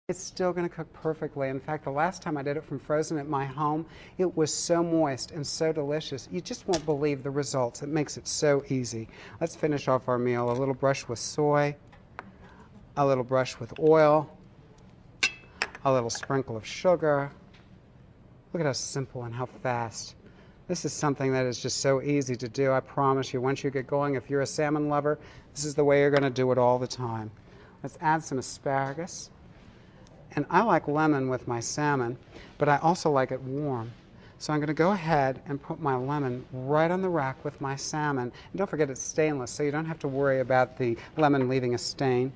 It's still going to cook perfectly. In fact, the last time I did it from frozen at my home, it was so moist and so delicious. You just won't believe the results. It makes it so easy. Let's finish off our meal. A little brush with soy, a little brush with oil, a little sprinkle of sugar. Look at how simple and how fast. This is something that is just so easy to do. I promise you, once you get going, if you're a salmon lover, this is the way you're going to do it all the time. Let's add some asparagus. And I like lemon with my salmon, but I also like it warm. So I'm going to go ahead and put my lemon right on the rack with my salmon. And don't forget it's stainless, so you don't have to worry about the lemon leaving a stain.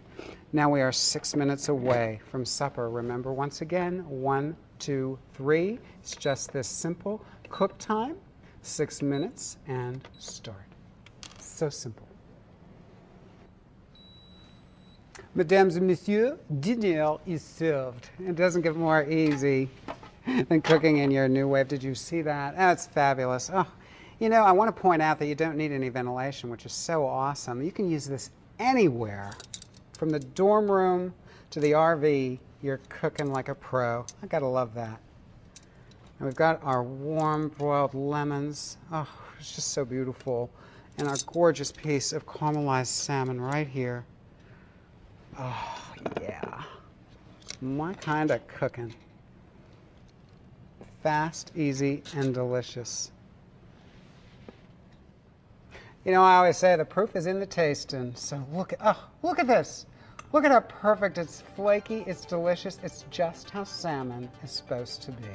Now we are 6 minutes away from supper. Remember, once again, 1, 2, 3. It's just this simple. Cook time, 6 minutes, and start. So simple. Mesdames et messieurs, dinner is served. It doesn't get more easy than cooking in your NuWave. Did you see that? Oh, it's fabulous. Oh, you know, I want to point out that you don't need any ventilation, which is so awesome. You can use this anywhere. From the dorm room to the RV, you're cooking like a pro. I gotta love that. And we've got our warm broiled lemons. Oh, it's just so beautiful. And our gorgeous piece of caramelized salmon right here. Oh, yeah. My kind of cooking. Fast, easy, and delicious. You know, I always say the proof is in the tasting. So look at this. Look at how perfect. It's flaky, it's delicious. It's just how salmon is supposed to be.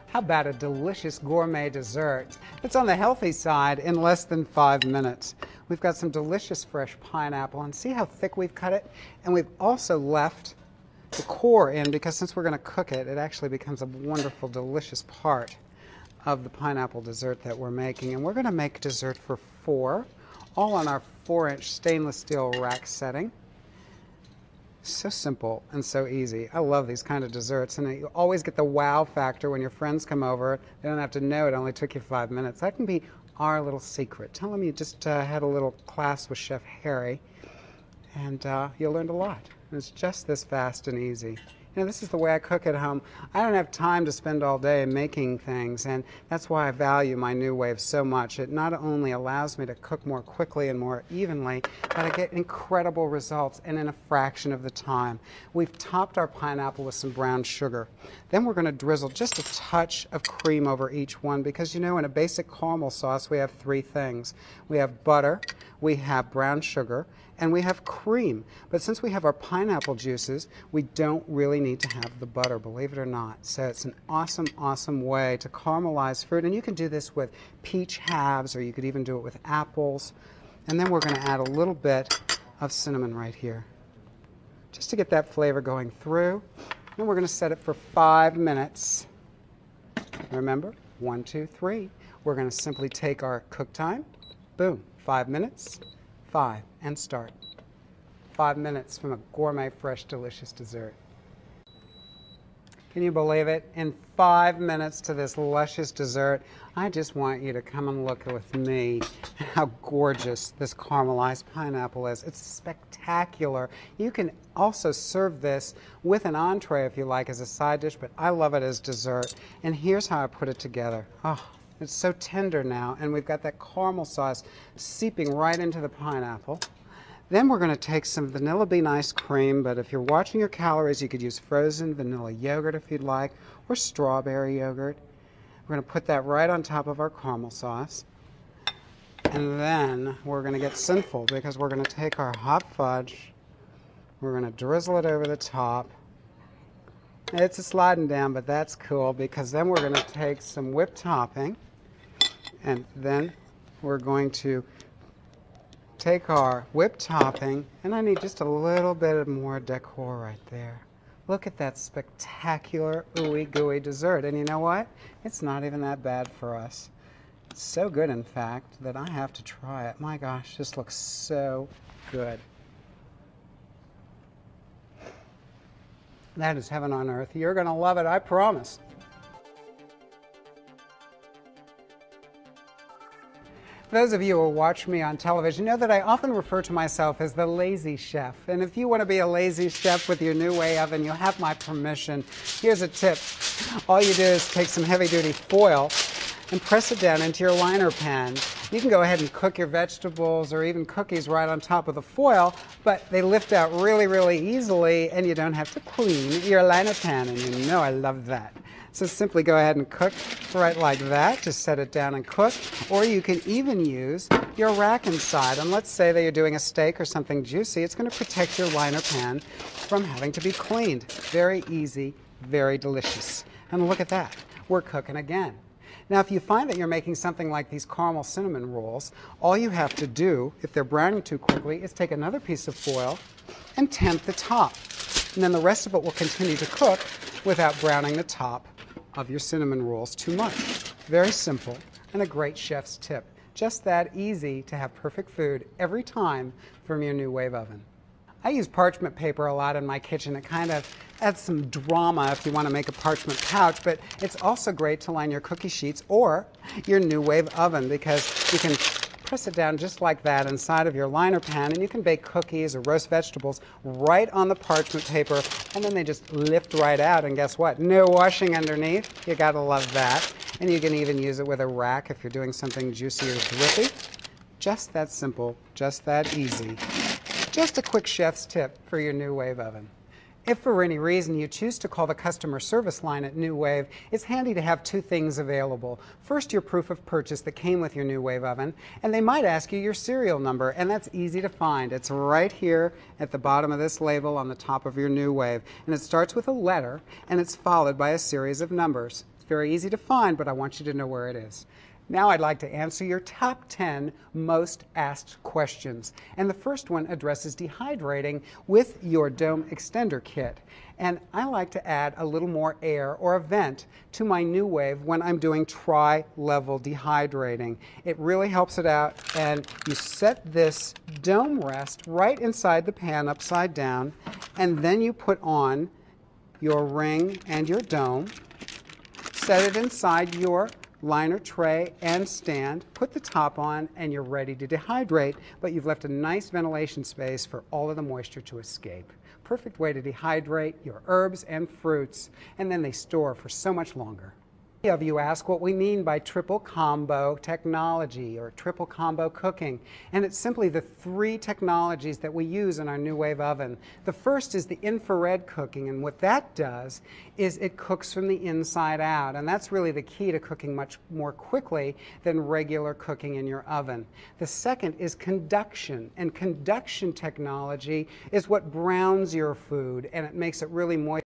How about a delicious gourmet dessert? It's on the healthy side in less than 5 minutes. We've got some delicious fresh pineapple, and see how thick we've cut it? And we've also left the core in, because since we're going to cook it, it actually becomes a wonderful, delicious part of the pineapple dessert that we're making. And we're going to make dessert for 4, all on our 4-inch stainless steel rack setting. So simple and so easy. I love these kind of desserts, and you always get the wow factor when your friends come over. They don't have to know it only took you 5 minutes. That can be our little secret. Tell them you just had a little class with Chef Harry, and you learned a lot. And it's just this fast and easy. You know, this is the way I cook at home. I don't have time to spend all day making things, and that's why I value my NuWave so much. It not only allows me to cook more quickly and more evenly, but I get incredible results and in a fraction of the time. We've topped our pineapple with some brown sugar. Then we're going to drizzle just a touch of cream over each one, because you know, in a basic caramel sauce we have 3 things. We have butter, we have brown sugar, and we have cream. But since we have our pineapple juices, we don't really need to have the butter, believe it or not. So it's an awesome, awesome way to caramelize fruit. And you can do this with peach halves, or you could even do it with apples. And then we're going to add a little bit of cinnamon right here, just to get that flavor going through. And we're going to set it for 5 minutes. Remember, 1, 2, 3. We're going to simply take our cook time. Boom, 5 minutes. 5, and start. 5 minutes from a gourmet, fresh, delicious dessert. Can you believe it? In 5 minutes to this luscious dessert, I just want you to come and look with me at how gorgeous this caramelized pineapple is. It's spectacular. You can also serve this with an entree if you like as a side dish, but I love it as dessert. And here's how I put it together. Oh, it's so tender now, and we've got that caramel sauce seeping right into the pineapple. Then we're going to take some vanilla bean ice cream, but if you're watching your calories, you could use frozen vanilla yogurt if you'd like, or strawberry yogurt. We're going to put that right on top of our caramel sauce. And then we're going to get sinful, because we're going to take our hot fudge, we're going to drizzle it over the top. It's a sliding down, but that's cool, because then we're going to take some whipped topping, and then we're going to take our whipped topping, and I need just a little bit more decor right there. Look at that spectacular ooey gooey dessert. And you know what? It's not even that bad for us. It's so good, in fact, that I have to try it. My gosh, this looks so good. That is heaven on earth. You're going to love it, I promise. Those of you who watch me on television know that I often refer to myself as the lazy chef. And if you want to be a lazy chef with your NuWave oven, you'll have my permission. Here's a tip. All you do is take some heavy-duty foil and press it down into your liner pan. You can go ahead and cook your vegetables or even cookies right on top of the foil, but they lift out really, really easily and you don't have to clean your liner pan, and you know I love that. So simply go ahead and cook right like that. Just set it down and cook. Or you can even use your rack inside. And let's say that you're doing a steak or something juicy. It's going to protect your liner pan from having to be cleaned. Very easy, very delicious. And look at that. We're cooking again. Now, if you find that you're making something like these caramel cinnamon rolls, all you have to do, if they're browning too quickly, is take another piece of foil and temp the top. And then the rest of it will continue to cook without browning the top of your cinnamon rolls too much. Very simple and a great chef's tip. Just that easy to have perfect food every time from your NuWave oven. I use parchment paper a lot in my kitchen. It kind of adds some drama if you want to make a parchment pouch, but it's also great to line your cookie sheets or your NuWave oven because you can press it down just like that inside of your liner pan, and you can bake cookies or roast vegetables right on the parchment paper, and then they just lift right out, and guess what? No washing underneath. You gotta love that. And you can even use it with a rack if you're doing something juicy or drippy. Just that simple, just that easy. Just a quick chef's tip for your NuWave oven. If for any reason you choose to call the customer service line at NuWave, it's handy to have two things available. First, your proof of purchase that came with your NuWave oven, and they might ask you your serial number, and that's easy to find. It's right here at the bottom of this label on the top of your NuWave, and it starts with a letter, and it's followed by a series of numbers. It's very easy to find, but I want you to know where it is. Now I'd like to answer your top 10 most asked questions. And the first one addresses dehydrating with your dome extender kit. And I like to add a little more air or a vent to my NuWave when I'm doing tri-level dehydrating. It really helps it out, and you set this dome rest right inside the pan upside down, and then you put on your ring and your dome, set it inside your liner tray and stand, put the top on, and you're ready to dehydrate, but you've left a nice ventilation space for all of the moisture to escape. Perfect way to dehydrate your herbs and fruits, and then they store for so much longer. Many of you ask what we mean by triple combo technology or triple combo cooking, and it's simply the three technologies that we use in our NuWave oven. The first is the infrared cooking, and what that does is it cooks from the inside out, and that's really the key to cooking much more quickly than regular cooking in your oven. The second is conduction, and conduction technology is what browns your food, and it makes it really moist.